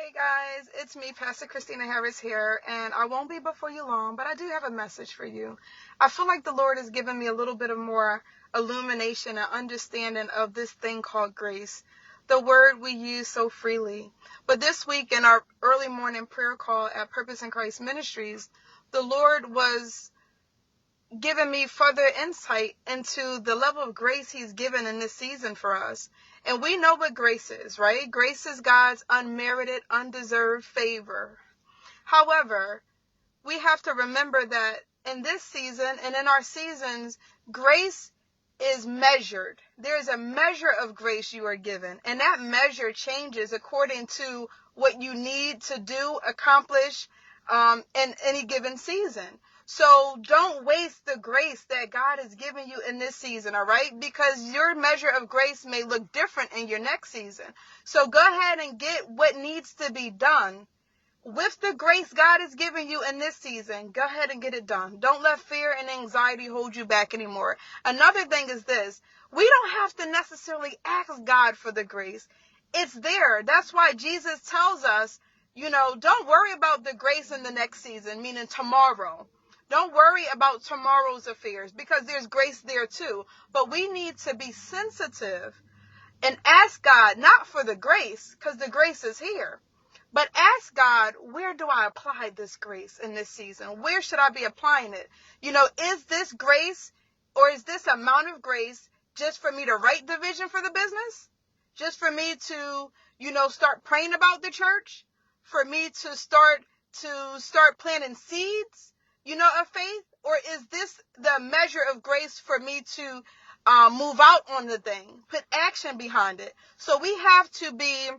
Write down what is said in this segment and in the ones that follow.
Hey guys, it's me, Pastor Christina Harris here, and I won't be before you long, but I do have a message for you. I feel like the Lord has given me a little bit of more illumination and understanding of this thing called grace, the word we use so freely. But this week in our early morning prayer call at Purpose in Christ Ministries, the Lord was given me further insight into the level of grace he's given in this season for us. And we know what grace is, right? Grace is God's unmerited, undeserved favor. However, we have to remember that in this season and in our seasons, grace is measured. There's a measure of grace you are given, and that measure changes according to what you need to do, accomplish in any given season. So don't waste the grace that God has given you in this season, all right? Because your measure of grace may look different in your next season. So go ahead and get what needs to be done with the grace God is giving you in this season. Go ahead and get it done. Don't let fear and anxiety hold you back anymore. Another thing is this. We don't have to necessarily ask God for the grace. It's there. That's why Jesus tells us, don't worry about the grace in the next season, meaning tomorrow. Don't worry about tomorrow's affairs because there's grace there too. But we need to be sensitive and ask God, not for the grace, because the grace is here. But ask God, where do I apply this grace in this season? Where should I be applying it? Is this grace or is this amount of grace just for me to write the vision for the business? Just for me to, start praying about the church? For me to start planting seeds, of faith? Or is this the measure of grace for me to move out on the thing, put action behind it? So we have to be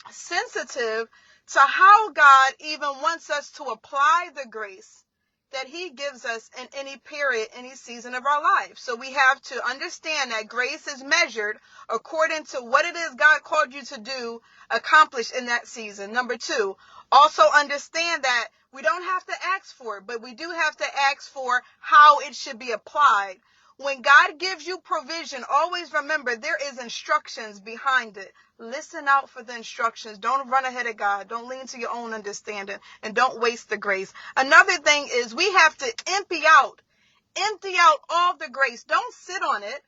sensitive to how God even wants us to apply the grace that he gives us in any period, any season of our life. So we have to understand that grace is measured according to what it is God called you to do, accomplish in that season. Number 2, also understand that we don't have to ask for it, but we do have to ask for how it should be applied. When God gives you provision, always remember there is instructions behind it. Listen out for the instructions. Don't run ahead of God. Don't lean to your own understanding, and don't waste the grace. Another thing is we have to empty out all the grace. Don't sit on it.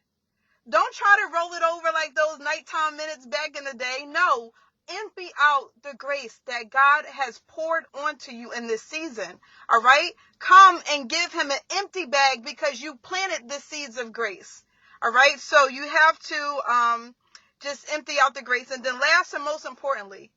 Don't try to roll it over like those nighttime minutes back in the day. No, empty out the grace that God has poured onto you in this season. All right? Come and give him an empty bag because you planted the seeds of grace. All right? So you have to just empty out the grace. And then last and most importantly,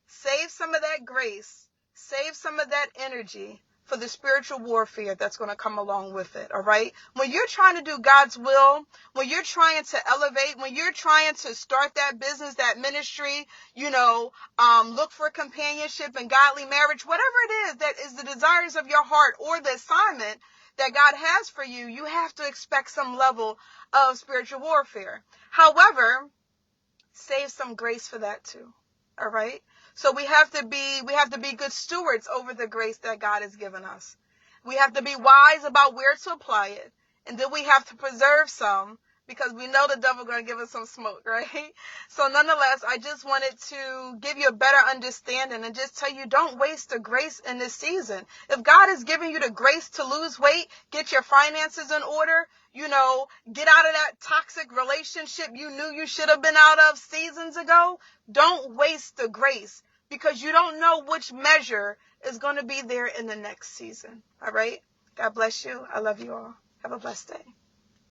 save some of that grace, save some of that energy for the spiritual warfare that's going to come along with it, all right? When you're trying to do God's will, when you're trying to elevate, when you're trying to start that business, that ministry, look for companionship and godly marriage, whatever it is that is the desires of your heart or the assignment that God has for you, you have to expect some level of spiritual warfare. However, save some grace for that too. All right. So we have to be good stewards over the grace that God has given us. We have to be wise about where to apply it. And then we have to preserve some because we know the devil's going to give us some smoke, right? So nonetheless, I just wanted to give you a better understanding and just tell you don't waste the grace in this season. If God is giving you the grace to lose weight, get your finances in order, get out of that toxic relationship you knew you should have been out of seasons ago, don't waste the grace because you don't know which measure is going to be there in the next season. All right? God bless you. I love you all. Have a blessed day.